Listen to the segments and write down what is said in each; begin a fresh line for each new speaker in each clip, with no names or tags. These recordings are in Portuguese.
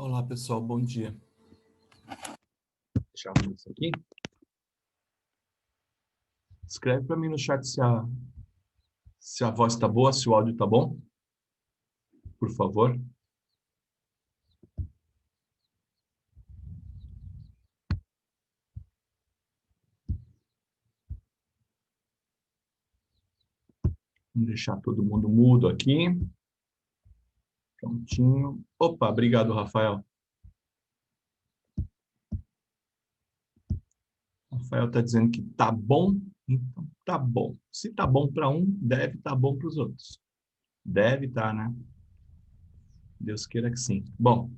Olá, pessoal, bom dia. Deixa eu arrumar isso aqui. Escreve para mim no chat se a voz está boa, se o áudio está bom, por favor. Vamos deixar todo mundo mudo aqui. Prontinho. Opa, obrigado, Rafael. Rafael está dizendo que tá bom, então tá bom. Se tá bom para um, deve estar bom para os outros. Deve estar, né? Deus queira que sim. Bom,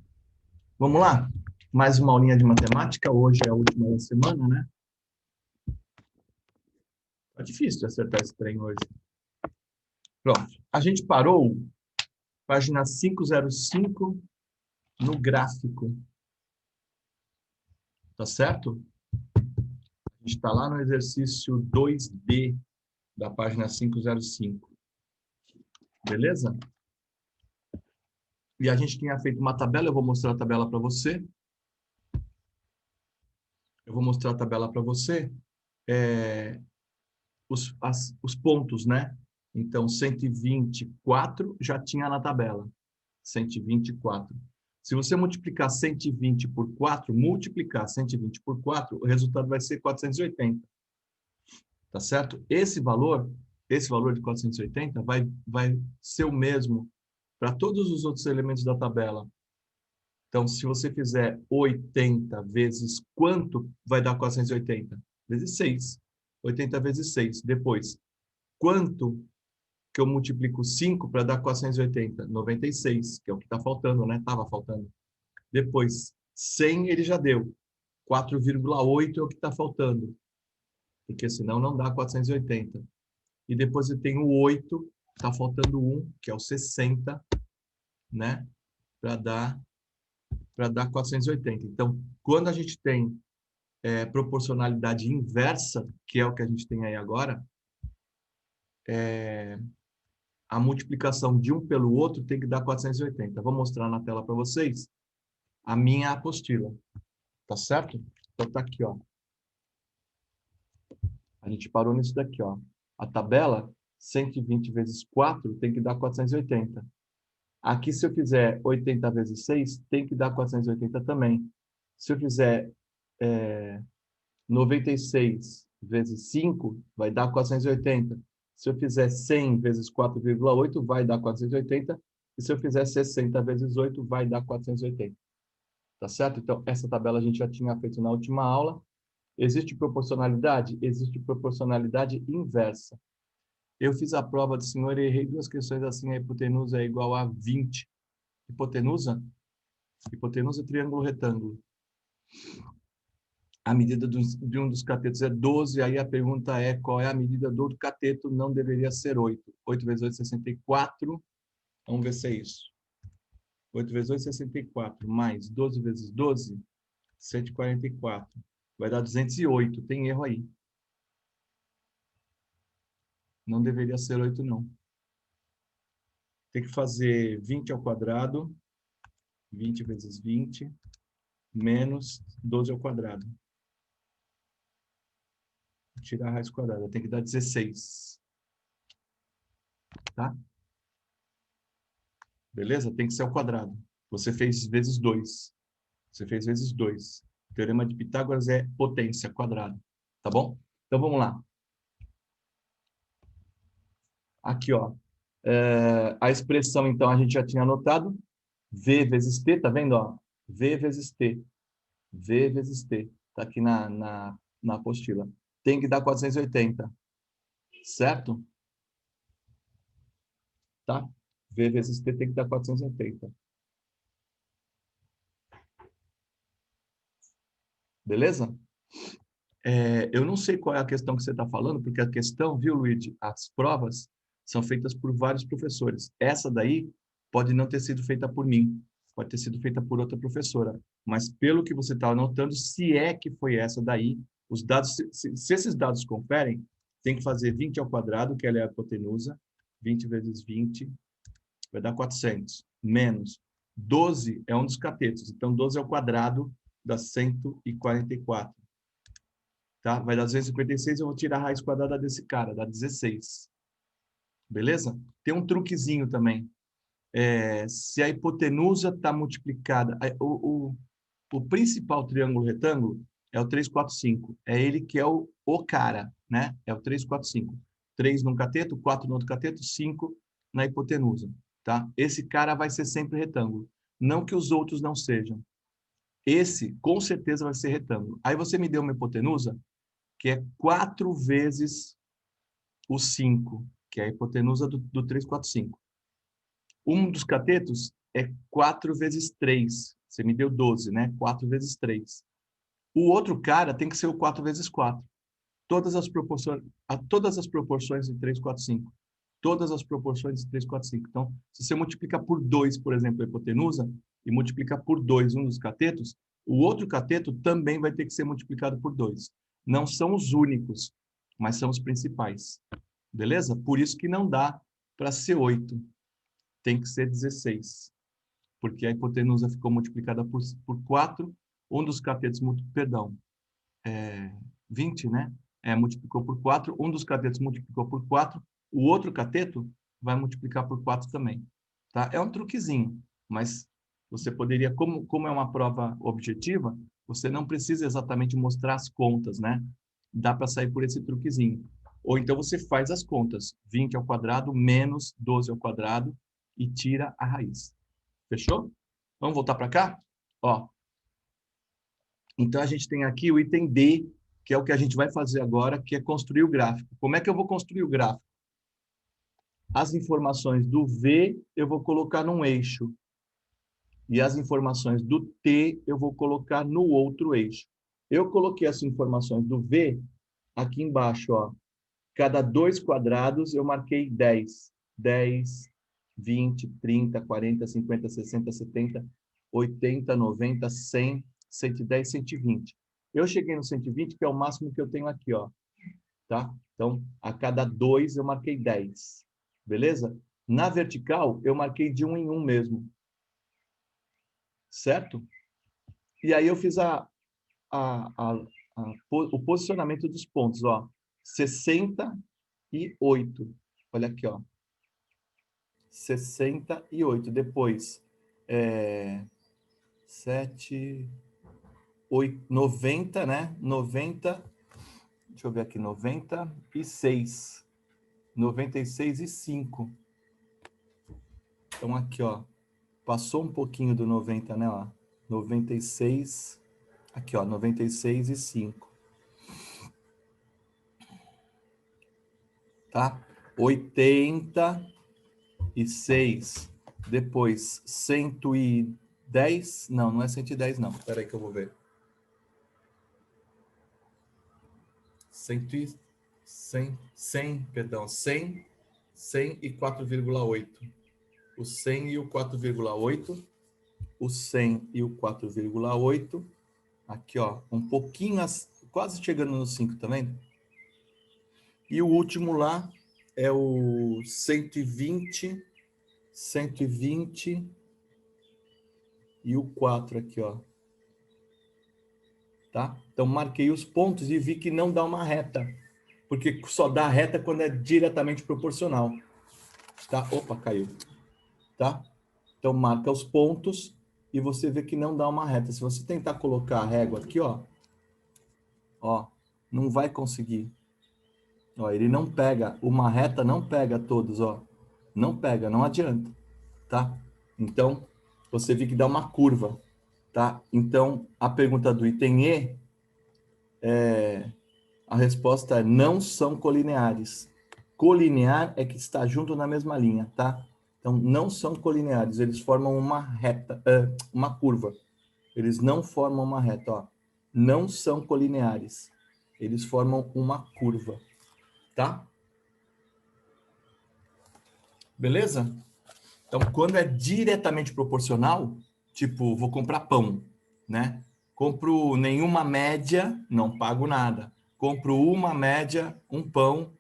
vamos lá? Mais uma aulinha de matemática. Hoje é a última da semana, né? Tá difícil de acertar esse trem hoje. Pronto. A gente parou, página 505, no gráfico. Tá certo? A gente está lá no exercício 2D da página 505. Beleza? E a gente tinha feito uma tabela, eu vou mostrar a tabela para você. Eu vou mostrar a tabela para você. Os pontos, né? Então, 124 já tinha na tabela. 124. Se você multiplicar 120 por 4, multiplicar 120 por 4, o resultado vai ser 480. Tá certo? Esse valor de 480 vai ser o mesmo para todos os outros elementos da tabela. Então, se você fizer 80 vezes quanto, vai dar 480? Vezes 6. 80 vezes 6. Depois, quanto que eu multiplico 5 para dar 480? 96, que é o que está faltando, né? Estava faltando. Depois, 100 ele já deu. 4,8 é o que está faltando. Porque senão não dá 480. E depois eu tenho o 8, está faltando 1, que é o 60, né? Para dar 480. Então, quando a gente tem proporcionalidade inversa, que é o que a gente tem aí agora, a multiplicação de um pelo outro tem que dar 480. Vou mostrar na tela para vocês a minha apostila. Tá certo? Então tá aqui, ó. A gente parou nisso daqui, ó. A tabela 120 vezes 4 tem que dar 480. Aqui, se eu fizer 80 vezes 6, tem que dar 480 também. Se eu fizer 96 vezes 5, vai dar 480. Se eu fizer 100 vezes 4,8, vai dar 480. E se eu fizer 60 vezes 8, vai dar 480. Tá certo? Então, essa tabela a gente já tinha feito na última aula. Existe proporcionalidade? Existe proporcionalidade inversa. Eu fiz a prova do senhor e errei duas questões assim, a hipotenusa é igual a 20. Hipotenusa? Hipotenusa, triângulo, retângulo. A medida de um dos catetos é 12, aí a pergunta é qual é a medida do outro cateto? Não deveria ser 8. 8 vezes 8, 64. Vamos ver se é isso. 8 vezes 8, 64. Mais 12 vezes 12, 144. Vai dar 208. Tem erro aí. Não deveria ser 8, não. Tem que fazer 20 ao quadrado. 20 vezes 20. Menos 12 ao quadrado. Tirar a raiz quadrada. Tem que dar 16. Tá? Beleza? Tem que ser ao quadrado. Você fez vezes 2. Você fez vezes 2. O teorema de Pitágoras é potência quadrada. Tá bom? Então, vamos lá. Aqui, ó. A expressão, então, a gente já tinha anotado. V vezes T, tá vendo? Ó? V vezes T. V vezes T. Tá aqui na apostila. Tem que dar 480. Certo? Tá? V vezes T tem que dar 480. Beleza? Eu não sei qual é a questão que você está falando, porque a questão, viu, Luigi? As provas são feitas por vários professores. Essa daí pode não ter sido feita por mim, pode ter sido feita por outra professora. Mas pelo que você está anotando, se é que foi essa daí, os dados, se esses dados conferem, tem que fazer 20 ao quadrado, que ela é a hipotenusa, 20 vezes 20, vai dar 400, menos 12 é um dos catetos. Então, 12 é o quadrado da 144. Tá? Vai dar 256, eu vou tirar a raiz quadrada desse cara, dá 16. Beleza? Tem um truquezinho também. Se a hipotenusa está multiplicada... O principal triângulo retângulo é o 3, 4, 5. É ele que é o cara, né? É o 3, 4, 5. 3 num cateto, 4 no outro cateto, 5 na hipotenusa. Tá? Esse cara vai ser sempre retângulo. Não que os outros não sejam. Esse, com certeza, vai ser retângulo. Aí você me deu uma hipotenusa que é 4 vezes o 5, que é a hipotenusa do 3, 4, 5. Um dos catetos é 4 vezes 3. Você me deu 12, né? 4 vezes 3. O outro cara tem que ser o 4 vezes 4. Todas as proporções de 3, 4, 5. Todas as proporções de 3, 4, 5. Então, se você multiplica por 2, por exemplo, a hipotenusa, e multiplica por 2 um dos catetos, o outro cateto também vai ter que ser multiplicado por 2. Não são os únicos, mas são os principais. Beleza? Por isso que não dá para ser 8. Tem que ser 16. Porque a hipotenusa ficou multiplicada por 4, um dos catetos, 20, né? Multiplicou por 4, um dos catetos multiplicou por 4, o outro cateto vai multiplicar por 4 também. Tá? É um truquezinho, mas você poderia, como é uma prova objetiva, você não precisa exatamente mostrar as contas, né? Dá para sair por esse truquezinho. Ou então você faz as contas, 20 ao quadrado menos 12 ao quadrado e tira a raiz. Fechou? Vamos voltar para cá? Ó, então, a gente tem aqui o item D, que é o que a gente vai fazer agora, que é construir o gráfico. Como é que eu vou construir o gráfico? As informações do V eu vou colocar num eixo. E as informações do T eu vou colocar no outro eixo. Eu coloquei as informações do V aqui embaixo, ó. Cada 2 quadrados eu marquei 10. 10, 20, 30, 40, 50, 60, 70, 80, 90, 100, 110, 120. Eu cheguei no 120, que é o máximo que eu tenho aqui, ó. Tá? Então, a cada 2 eu marquei 10. Beleza? Na vertical, eu marquei de 1 em 1 mesmo. Certo? E aí eu fiz o posicionamento dos pontos, ó. 68. Olha aqui, ó. 68. Depois, 7, 8, 90, né? 90, deixa eu ver aqui, 96. 96 e 5. Então, aqui, ó. Passou um pouquinho do 90, né? Ó. 96. Aqui, ó. 96 e 5. Tá? 86. Depois, 110. Não, não é 110, não. Espera aí que eu vou ver. 100, perdão. 100 e 4,8. O 100 e o 4,8. O 100 e o 4,8. Aqui, ó. Um pouquinho, quase chegando no 5, tá vendo? E o último lá é o 120 e o 4 aqui, ó. Tá? Então, marquei os pontos e vi que não dá uma reta, porque só dá reta quando é diretamente proporcional. Tá? Opa, caiu. Tá? Então, marca os pontos e você vê que não dá uma reta. Se você tentar colocar a régua aqui, ó, não vai conseguir. Ó, ele não pega, uma reta não pega todos, ó. Não pega, não adianta, tá? Então, você vê que dá uma curva, tá? Então, a pergunta do item E, a resposta é não são colineares. Colinear é que está junto na mesma linha, tá? Então, não são colineares, eles formam uma reta, uma curva. Eles não formam uma reta, ó. Não são colineares. Eles formam uma curva, tá? Beleza? Então, quando é diretamente proporcional, tipo, vou comprar pão, né? Compro nenhuma média, não pago nada. Compro uma média, um pão,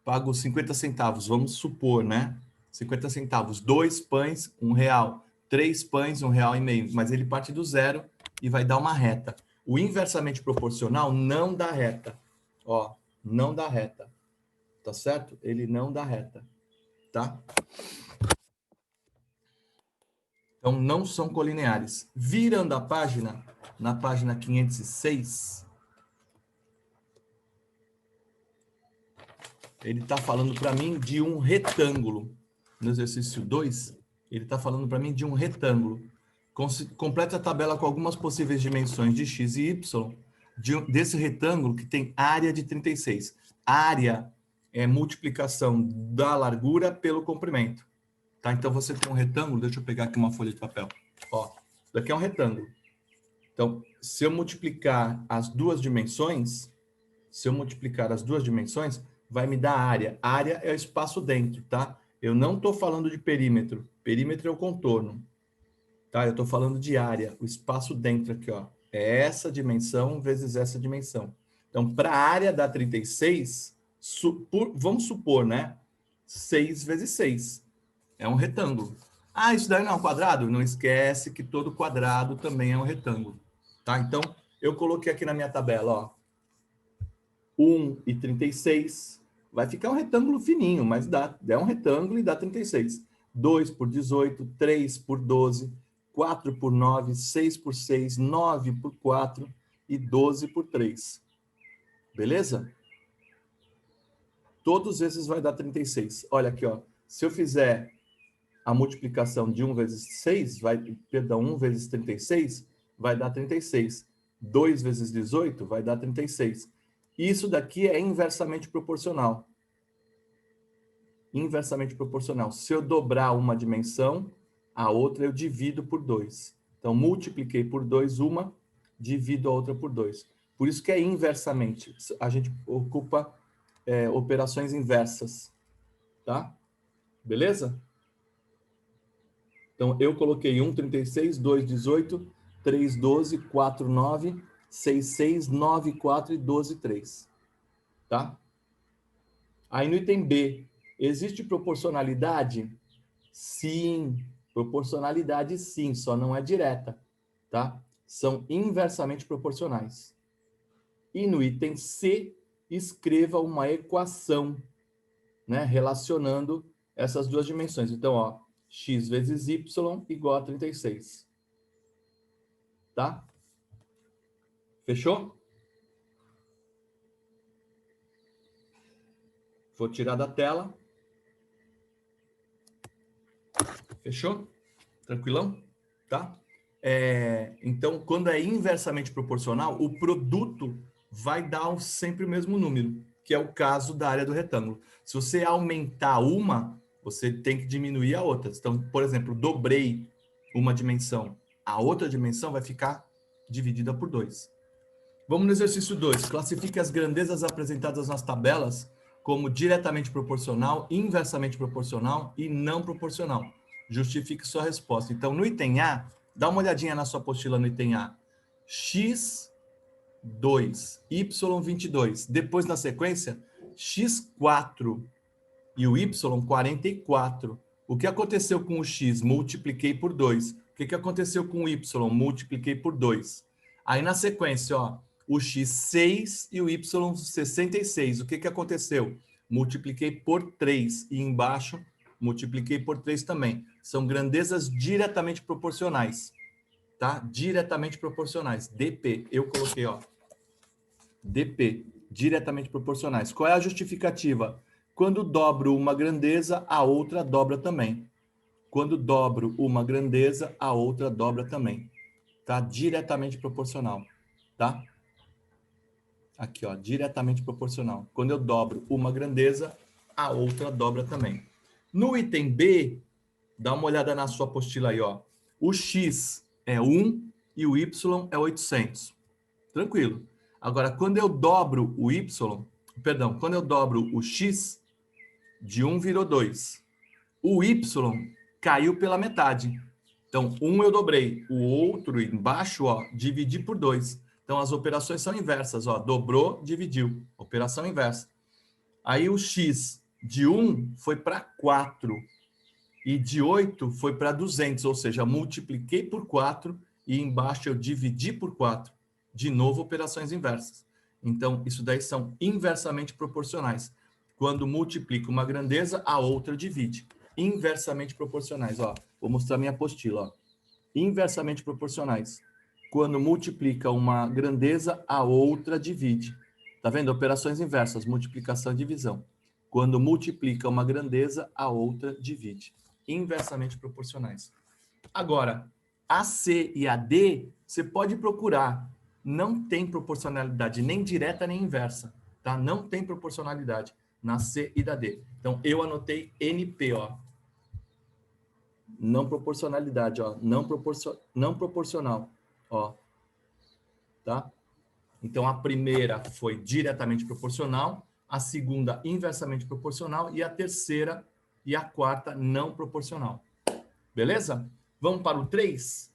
pago 50 centavos, vamos supor, né? 50 centavos. 2 pães, R$1. 3 pães, R$1,50. Mas ele parte do zero e vai dar uma reta. O inversamente proporcional não dá reta. Ó, não dá reta. Tá certo? Ele não dá reta. Tá? Então, não são colineares. Virando a página, na página 506, ele está falando para mim de um retângulo. No exercício 2, ele está falando para mim de um retângulo. Complete a tabela com algumas possíveis dimensões de x e y desse retângulo que tem área de 36. Área é multiplicação da largura pelo comprimento. Tá? Então, você tem um retângulo, deixa eu pegar aqui uma folha de papel. Ó, isso daqui é um retângulo. Então, se eu multiplicar as duas dimensões, vai me dar área. Área é o espaço dentro, tá? Eu não estou falando de perímetro. Perímetro é o contorno. Tá? Eu estou falando de área, o espaço dentro aqui, ó. É essa dimensão vezes essa dimensão. Então, para a área da 36, vamos supor, né? 6 vezes 6. É um retângulo. Ah, isso daí não é um quadrado? Não esquece que todo quadrado também é um retângulo. Tá? Então, eu coloquei aqui na minha tabela, ó. 1 e 36. Vai ficar um retângulo fininho, mas é um retângulo e dá 36. 2 por 18, 3 por 12, 4 por 9, 6 por 6, 9 por 4 e 12 por 3. Beleza? Todos esses vai dar 36. Olha aqui, ó. Se eu fizer a multiplicação de 1 vezes 6, 1 vezes 36, vai dar 36. 2 vezes 18 vai dar 36. Isso daqui é inversamente proporcional. Inversamente proporcional. Se eu dobrar uma dimensão, a outra eu divido por 2. Então, multipliquei por 2 uma, divido a outra por 2. Por isso que é inversamente. A gente ocupa operações inversas. Tá? Beleza? Então, eu coloquei 1, 36, 2, 18, 3, 12, 4, 9, 6, 6, 9, 4 e 12, 3. Tá? Aí no item B, existe proporcionalidade? Sim, proporcionalidade sim, só não é direta, tá? São inversamente proporcionais. E no item C, escreva uma equação, né, relacionando essas duas dimensões. Então, ó, x vezes y igual a 36. Tá? Fechou? Vou tirar da tela. Fechou? Tranquilão? Tá? Então, quando é inversamente proporcional, o produto vai dar sempre o mesmo número, que é o caso da área do retângulo. Se você aumentar uma, você tem que diminuir a outra. Então, por exemplo, dobrei uma dimensão, a outra dimensão vai ficar dividida por 2. Vamos no exercício 2. Classifique as grandezas apresentadas nas tabelas como diretamente proporcional, inversamente proporcional e não proporcional. Justifique sua resposta. Então, no item A, dá uma olhadinha na sua apostila no item A. X2, Y22. Depois, na sequência, X4 e o Y 44. O que aconteceu com o X? Multipliquei por 2. O que aconteceu com o Y? Multipliquei por 2. Aí, na sequência, ó, o X 6 e o Y 66. O que aconteceu? Multipliquei por 3. E embaixo, multipliquei por 3 também. São grandezas diretamente proporcionais. Tá? Diretamente proporcionais. DP. Eu coloquei, ó. DP. Diretamente proporcionais. Qual é a justificativa? Quando dobro uma grandeza, a outra dobra também. Quando dobro uma grandeza, a outra dobra também. Tá? Diretamente proporcional. Tá? Aqui, ó, diretamente proporcional. Quando eu dobro uma grandeza, a outra dobra também. No item B, dá uma olhada na sua apostila aí, ó. O X é 1 e o Y é 800. Tranquilo. Agora, quando eu dobro o Y, perdão, quando eu dobro o X, de 1 virou 2. O Y caiu pela metade. Então, um eu dobrei, o outro embaixo, ó, dividi por 2. Então, as operações são inversas, ó. Dobrou, dividiu. Operação inversa. Aí, o X de 1 foi para 4. E de 8 foi para 200, ou seja, multipliquei por 4 e embaixo eu dividi por 4. De novo, operações inversas. Então, isso daí são inversamente proporcionais. Quando multiplica uma grandeza, a outra divide. Inversamente proporcionais. Ó, vou mostrar minha apostila. Ó. Inversamente proporcionais. Quando multiplica uma grandeza, a outra divide. Tá vendo? Operações inversas, multiplicação e divisão. Quando multiplica uma grandeza, a outra divide. Inversamente proporcionais. Agora, a C e a D, você pode procurar. Não tem proporcionalidade nem direta nem inversa, tá? Não tem proporcionalidade na C e da D. Então, eu anotei NP, ó. Não proporcionalidade, ó. Não proporcional, ó. Tá? Então, a primeira foi diretamente proporcional, a segunda inversamente proporcional e a terceira e a quarta não proporcional. Beleza? Vamos para o 3?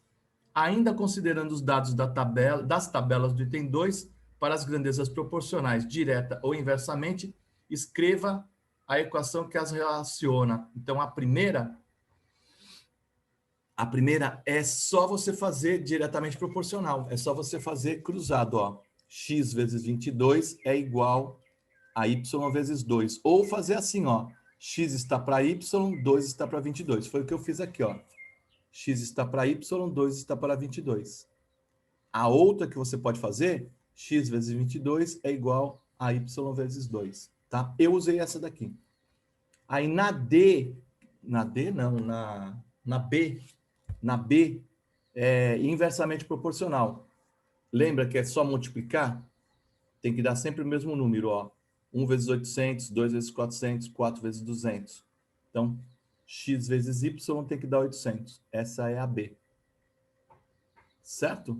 Ainda considerando os dados das tabelas do item 2, para as grandezas proporcionais, direta ou inversamente, escreva a equação que as relaciona. Então, a primeira é só você fazer diretamente proporcional. É só você fazer cruzado, ó. X vezes 22 é igual a Y vezes 2. Ou fazer assim, ó. X está para Y, 2 está para 22. Foi o que eu fiz aqui, ó. X está para Y, 2 está para 22. A outra que você pode fazer, X vezes 22 é igual a Y vezes 2. Tá? Eu usei essa daqui. Aí na D não, na B é inversamente proporcional. Lembra que é só multiplicar? Tem que dar sempre o mesmo número, ó. 1 vezes 800, 2 vezes 400, 4 vezes 200. Então, x vezes y tem que dar 800. Essa é a B. Certo?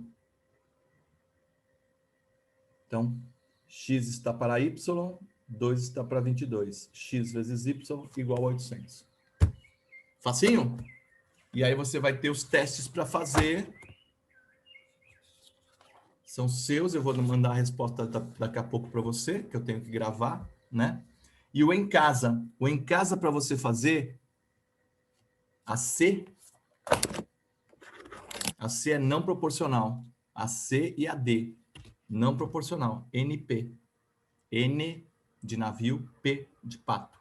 Então, x está para y, 2 está para 22. X vezes y igual a 800. Facinho? E aí você vai ter os testes para fazer. São seus, eu vou mandar a resposta daqui a pouco para você, que eu tenho que gravar, né? E o em casa. O em casa para você fazer, a C é não proporcional. A C e a D, não proporcional. NP. N de navio, P de pato.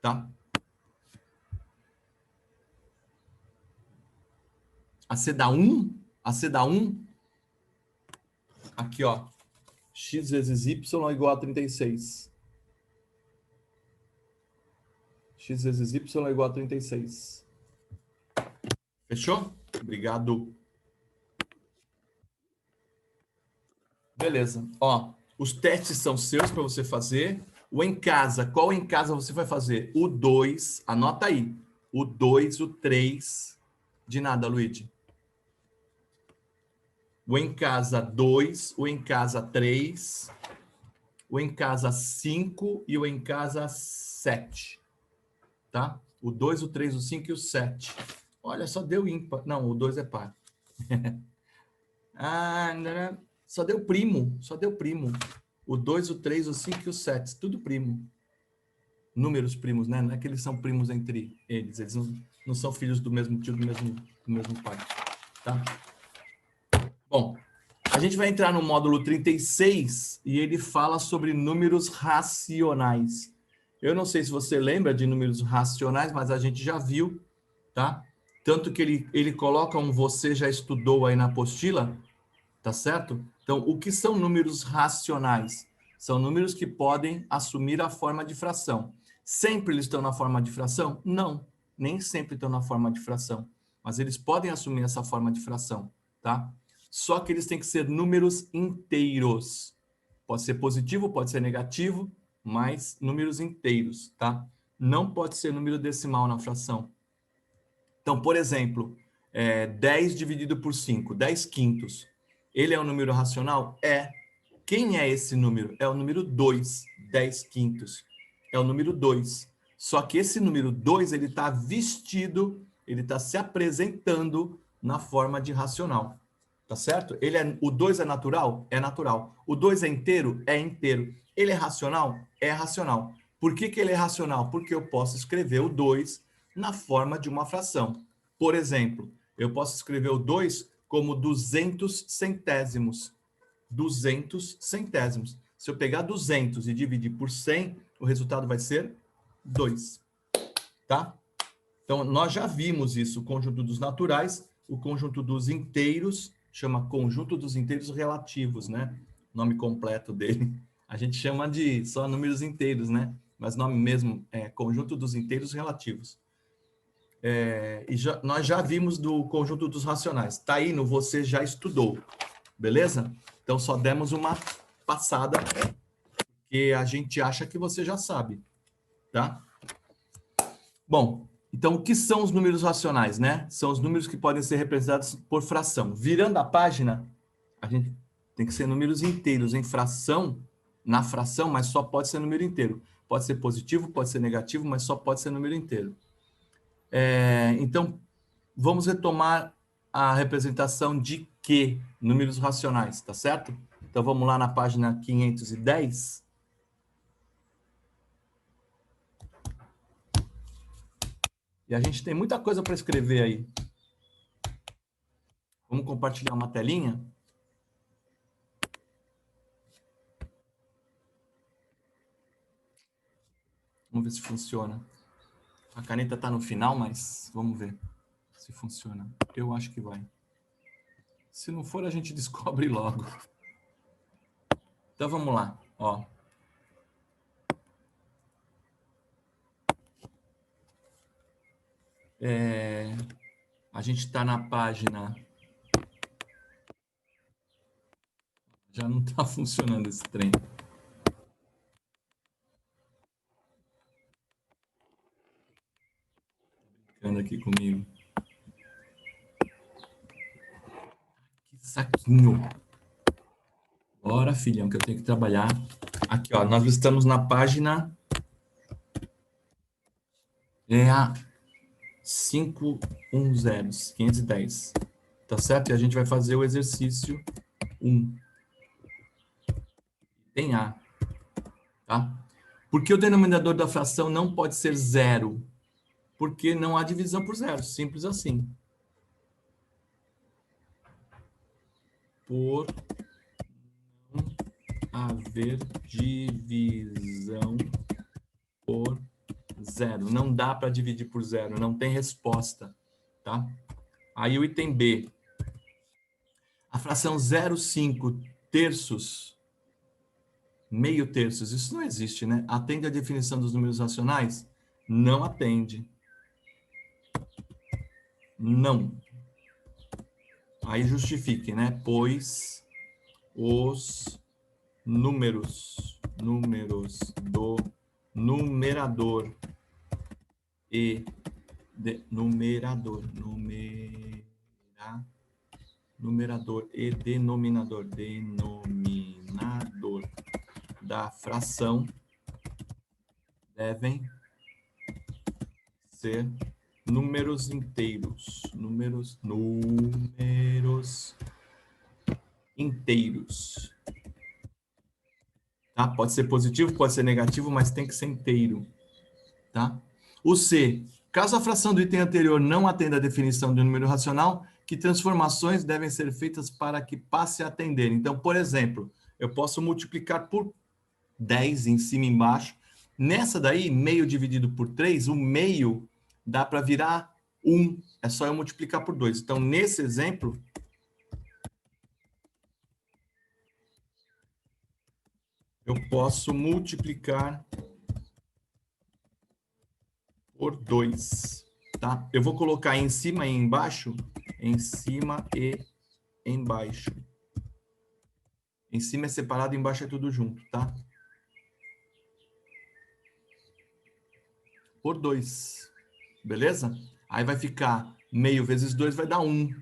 Tá? A C dá 1, aqui, ó. X vezes Y é igual a 36. X vezes Y é igual a 36. Fechou? Obrigado. Beleza. Ó, os testes são seus para você fazer. O em casa, qual em casa você vai fazer? O 2, anota aí. O 2, o 3, de nada, Luigi. O em casa 2, o em casa 3, o em casa 5 e o em casa 7. Tá? O 2, o 3, o 5 e o 7. Olha, só deu ímpar. Não, o 2 é par. Só deu primo. O 2, o 3, o 5 e o 7. Tudo primo. Números primos, né? Não é que eles são primos entre eles. Eles não são filhos do mesmo tio, do mesmo pai. Tá? Bom, a gente vai entrar no módulo 36 e ele fala sobre números racionais. Eu não sei se você lembra de números racionais, mas a gente já viu, tá? Tanto que ele coloca um você já estudou aí na apostila, tá certo? Então, o que são números racionais? São números que podem assumir a forma de fração. Sempre eles estão na forma de fração? Não, nem sempre estão na forma de fração, mas eles podem assumir essa forma de fração, tá? Só que eles têm que ser números inteiros. Pode ser positivo, pode ser negativo, mas números inteiros, tá? Não pode ser número decimal na fração. Então, por exemplo, 10 dividido por 5, 10 quintos. Ele é um número racional? É. Quem é esse número? É o número 2, 10 quintos. É o número 2. Só que esse número 2, ele está vestido, ele está se apresentando na forma de racional. Tá certo? O 2 é natural? É natural. O 2 é inteiro? É inteiro. Ele é racional? É racional. Por que ele é racional? Porque eu posso escrever o 2 na forma de uma fração. Por exemplo, eu posso escrever o 2 como 200 centésimos. 200 centésimos. Se eu pegar 200 e dividir por 100, o resultado vai ser 2. Tá? Então, nós já vimos isso, o conjunto dos naturais, o conjunto dos inteiros, chama conjunto dos inteiros relativos, né? Nome completo dele. A gente chama de só números inteiros, né? Mas nome mesmo é conjunto dos inteiros relativos. Nós já vimos do conjunto dos racionais. Tá aí no Você Já Estudou, beleza? Então, só demos uma passada, que a gente acha que você já sabe, tá? Bom, então, o que são os números racionais, né? São os números que podem ser representados por fração. Virando a página, a gente tem que ser números inteiros em fração, na fração, mas só pode ser número inteiro. Pode ser positivo, pode ser negativo, mas só pode ser número inteiro. Então, vamos retomar a representação de Q, números racionais, tá certo? Então, vamos lá na página 510. E a gente tem muita coisa para escrever aí. Vamos compartilhar uma telinha? Vamos ver se funciona. A caneta está no final, mas vamos ver se funciona. Eu acho que vai. Se não for, a gente descobre logo. Então, vamos lá. Ó. A gente está na página... Já não está funcionando esse trem. Brincando aqui comigo. Que saquinho. Bora, filhão, que eu tenho que trabalhar. Aqui, ó. Nós estamos na página... a 510. Tá certo? E a gente vai fazer o exercício 1. Tem A. Tá? Por que o denominador da fração não pode ser zero? Porque não há divisão por zero. Simples assim. Por não haver divisão por zero. Não dá para dividir por zero. Não tem resposta. Tá? Aí o item B. A fração 0,5 terços, meio terços, isso não existe, né? Atende à definição dos números racionais? Não atende. Não. Aí justifique, né? Pois os números do numerador e numerador e denominador da fração devem ser números inteiros, números inteiros. Tá? Pode ser positivo, pode ser negativo, mas tem que ser inteiro. Tá? O C. Caso a fração do item anterior não atenda à definição de um número racional, que transformações devem ser feitas para que passe a atender? Então, por exemplo, eu posso multiplicar por 10 em cima e embaixo. Nessa daí, meio dividido por 3, o meio dá para virar 1. É só eu multiplicar por 2. Então, nesse exemplo, eu posso multiplicar por 2. Tá? Eu vou colocar em cima e embaixo, em cima e embaixo. Em cima é separado, embaixo é tudo junto, tá? Por 2. Beleza? Aí vai ficar meio vezes 2 vai dar 1.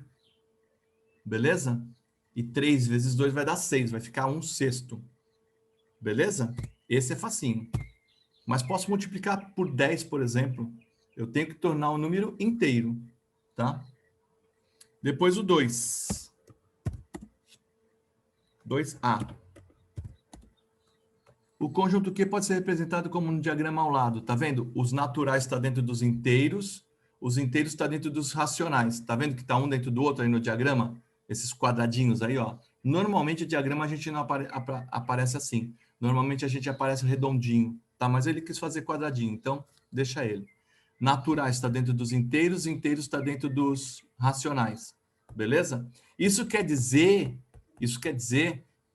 Beleza? E 3 vezes 2 vai dar 6. Vai ficar 1/6. Beleza? Esse é facinho. Mas posso multiplicar por 10, por exemplo. Eu tenho que tornar o número inteiro. Tá? Depois o 2. 2A. O conjunto Q pode ser representado como um diagrama ao lado, tá vendo? Os naturais estão dentro dos inteiros, os inteiros estão dentro dos racionais. Tá vendo que está um dentro do outro aí no diagrama? Esses quadradinhos aí, ó. Normalmente o diagrama a gente não aparece assim. Normalmente a gente aparece redondinho, tá? Mas ele quis fazer quadradinho, então deixa ele. Naturais está dentro dos inteiros, inteiros está dentro dos racionais. Beleza? Isso quer dizer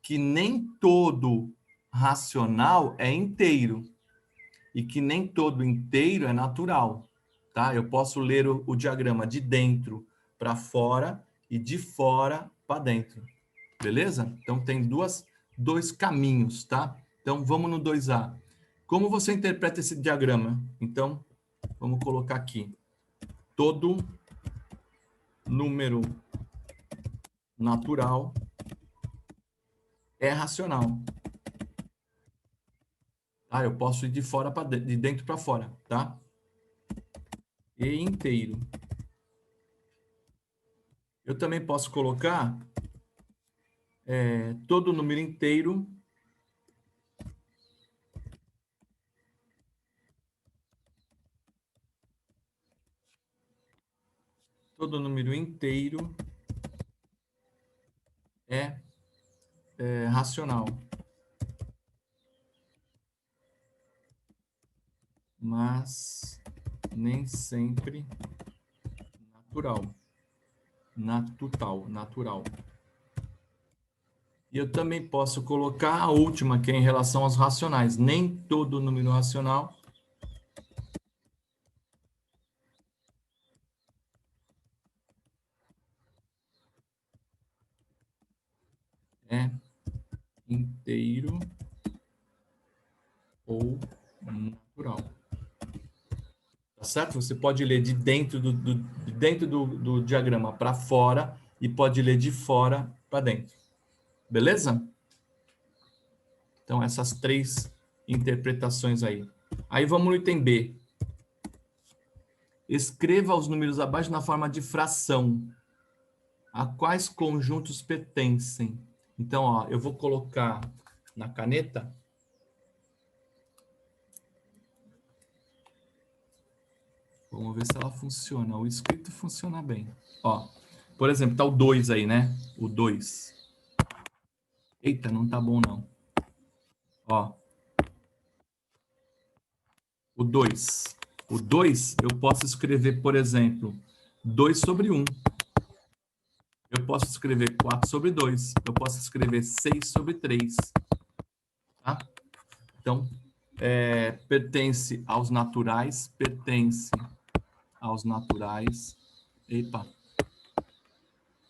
que nem todo racional é inteiro e que nem todo inteiro é natural, tá? Eu posso ler o diagrama de dentro para fora e de fora para dentro, beleza? Então tem dois caminhos, tá? Então vamos no 2A. Como você interpreta esse diagrama? Então vamos colocar aqui. Todo número natural é racional. Tá? Eu posso ir de fora para de dentro para fora, tá? E inteiro. Eu também posso colocar todo número inteiro é racional, mas nem sempre natural. E eu também posso colocar a última, que é em relação aos racionais. Nem todo número racional é inteiro ou natural. Tá certo? Você pode ler de dentro do diagrama para fora e pode ler de fora para dentro. Beleza? Então, essas três interpretações aí. Aí vamos no item B. Escreva os números abaixo na forma de fração. A quais conjuntos pertencem? Então, ó, eu vou colocar na caneta. Vamos ver se ela funciona. O escrito funciona bem. Ó, por exemplo, tá o 2 aí, né? O 2. Eita, não tá bom não. Ó, o 2. O 2, eu posso escrever, por exemplo, 2 sobre 1. Eu posso escrever 4 sobre 2. Eu posso escrever 6 sobre 3. Tá? Então, pertence aos naturais, pertence aos naturais. Eita.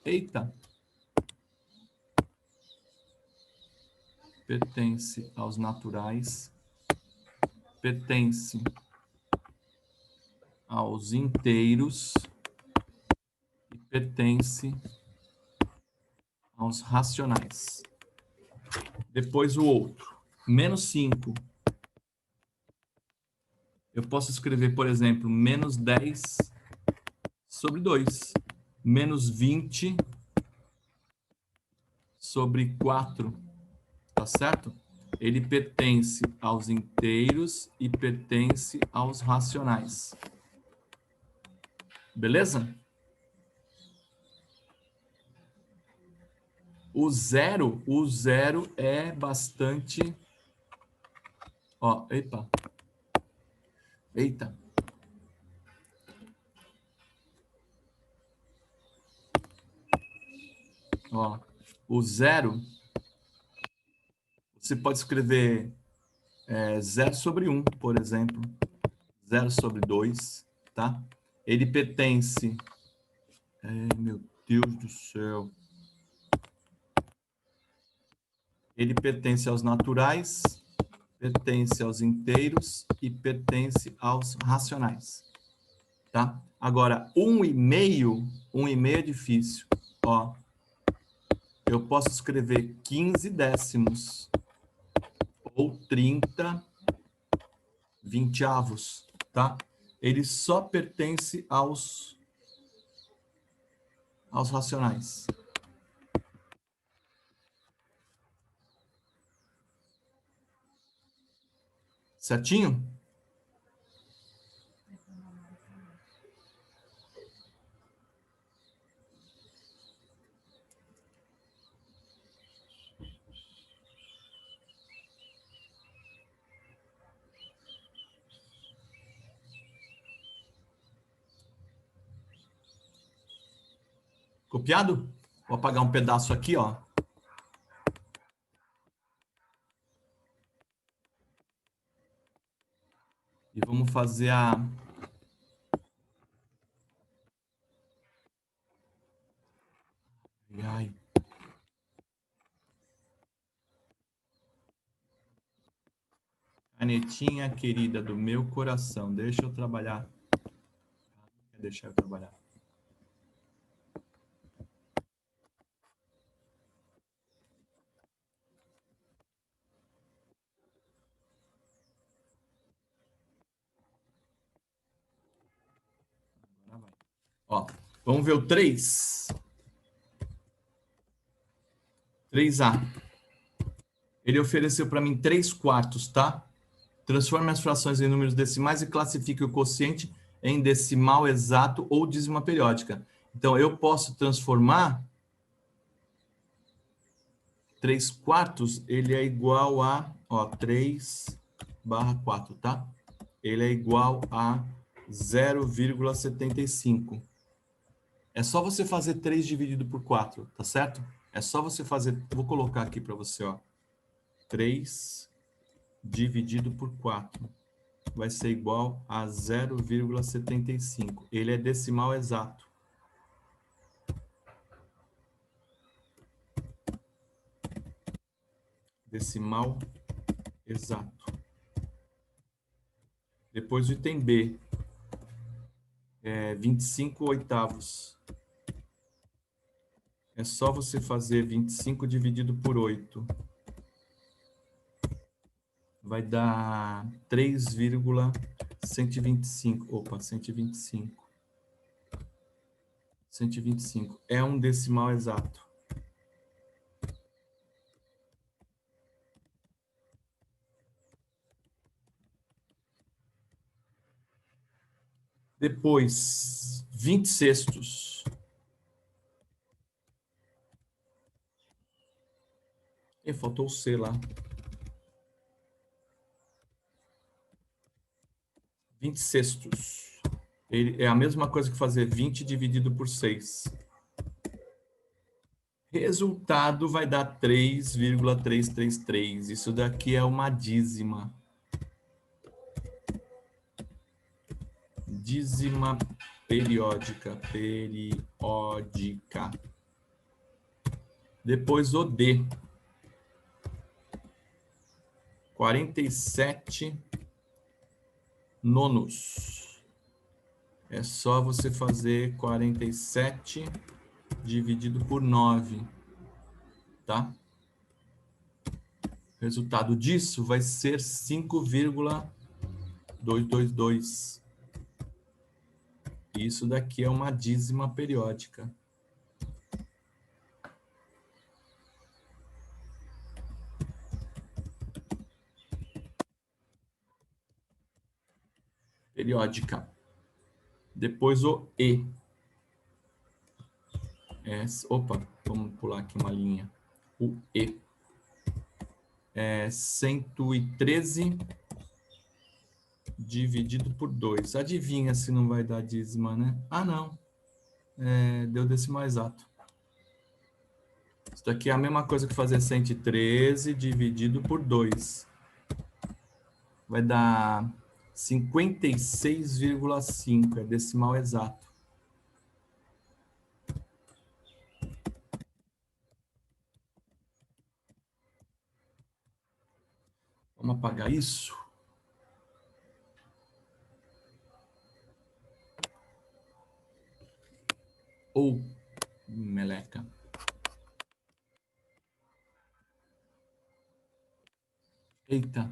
Eita. Pertence aos naturais, pertence aos inteiros e pertence aos racionais. Depois o outro, menos 5. Eu posso escrever, por exemplo, menos 10 sobre 2. Menos 20 sobre 4. Tá certo? Ele pertence aos inteiros e pertence aos racionais. Beleza? O zero é bastante... Ó, epa. Eita. Ó, o zero, você pode escrever 0 sobre 1, por exemplo. 0 sobre 2, tá? Ele pertence... meu Deus do céu. Ele pertence aos naturais, pertence aos inteiros e pertence aos racionais, tá? Agora, 1,5 é difícil. Ó, eu posso escrever 15 décimos ou 30 vinteavos, tá? Ele só pertence aos racionais. Certinho? Copiado? Vou apagar um pedaço aqui, ó. E vamos fazer a... Ai. Canetinha querida do meu coração. Deixa eu trabalhar. Deixa eu trabalhar. Ó, vamos ver o 3. 3A. Ele ofereceu para mim 3/4, tá? Transforme as frações em números decimais e classifique o quociente em decimal exato ou dízima periódica. Então, eu posso transformar 3/4, ele é igual a, ó, 3/4, tá? Ele é igual a 0,75. É só você fazer 3 dividido por 4, tá certo? É só você fazer, vou colocar aqui para você, ó. 3 dividido por 4 vai ser igual a 0,75. Ele é decimal exato. Decimal exato. Depois o item B. 25/8. É só você fazer 25 dividido por 8. Vai dar 3,125. Opa, 125. 125. É um decimal exato. Depois, 20/6. E faltou o C lá. 20/6. Ele é a mesma coisa que fazer 20 dividido por 6. Resultado vai dar 3,333. Isso daqui é uma dízima. Dízima periódica. Periódica. Depois o D. 47 nonos. É só você fazer 47 dividido por 9, tá? O resultado disso vai ser 5,222. Isso daqui é uma dízima periódica. Periódica. Depois o E. Opa, vamos pular aqui uma linha. O E. 113 dividido por 2. Adivinha se não vai dar dízima, né? Ah, não. Deu decimal exato. Isso daqui é a mesma coisa que fazer 113 dividido por 2. Vai dar 56,5. É decimal exato. Vamos apagar isso. Ou meleca. Eita.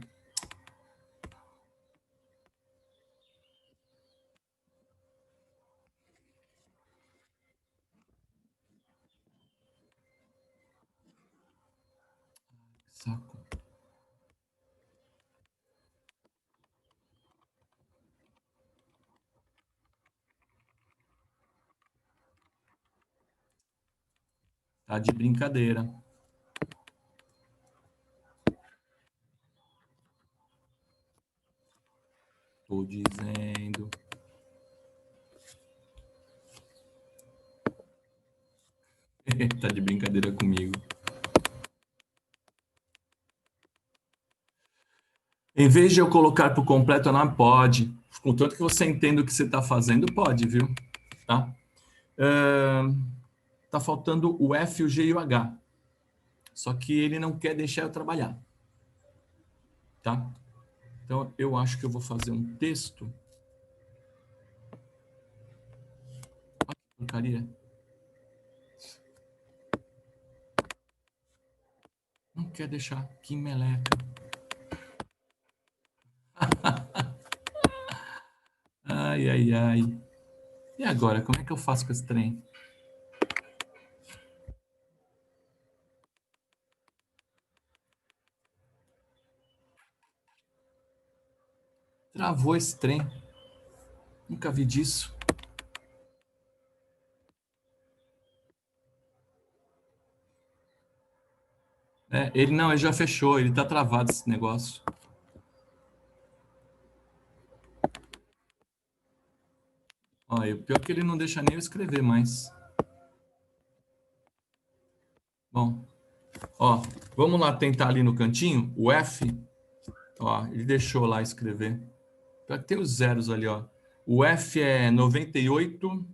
Saco. Tá de brincadeira. Tô dizendo. Tá de brincadeira comigo. Em vez de eu colocar por completo, não pode. Contanto que você entenda o que você está fazendo, pode, viu? Tá? Tá faltando o F, o G e o H. Só que ele não quer deixar eu trabalhar. Tá? Então, eu acho que eu vou fazer um texto. Olha que porcaria. Não quer deixar. Que meleca. Ai, ai, ai. E agora, como é que eu faço com esse trem? Travou esse trem. Nunca vi disso. Ele já fechou, ele tá travado esse negócio. Olha, o pior é que ele não deixa nem eu escrever mais. Bom, ó, vamos lá tentar ali no cantinho, o F, ó, ele deixou lá escrever. Pior que tem os zeros ali, ó. O F é 98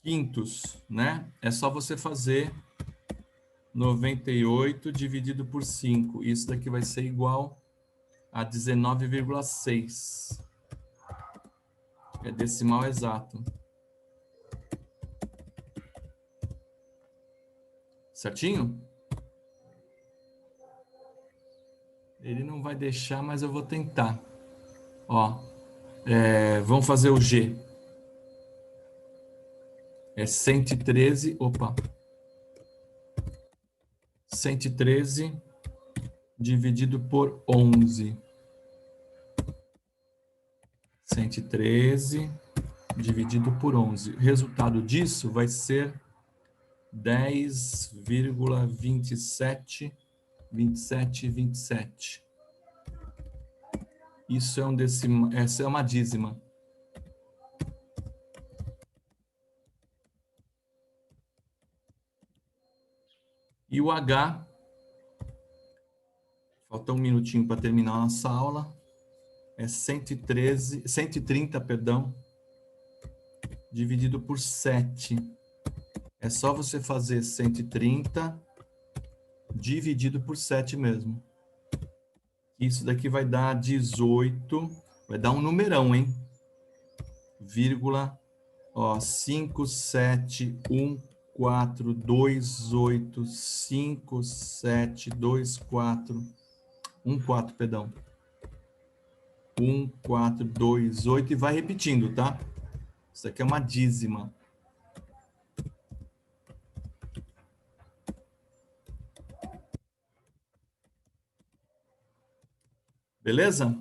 quintos, né? É só você fazer 98 dividido por 5. Isso daqui vai ser igual a 19,6. É decimal exato. Certinho? Ele não vai deixar, mas eu vou tentar. Ó, vamos fazer o G. É 113, opa. 113 dividido por 11. 113 dividido por 11. O resultado disso vai ser 10,27. Isso é essa é uma dízima. E o H, falta um minutinho para terminar a nossa aula, é 130, dividido por 7. É só você fazer 130 dividido por 7 mesmo. Isso daqui vai dar 18, vai dar um numerão, hein? Vírgula, ó, 5, 7, 1, 4, 2, 8, 5, 7, 2, 4, 1, 4, perdão. 1, 4, 2, 8 e vai repetindo, tá? Isso aqui é uma dízima. Beleza?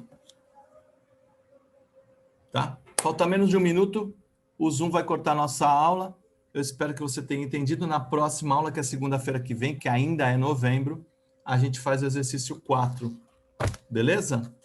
Tá? Falta menos de um minuto, o Zoom vai cortar nossa aula. Eu espero que você tenha entendido. Na próxima aula, que é segunda-feira que vem, que ainda é novembro, a gente faz o exercício 4. Beleza?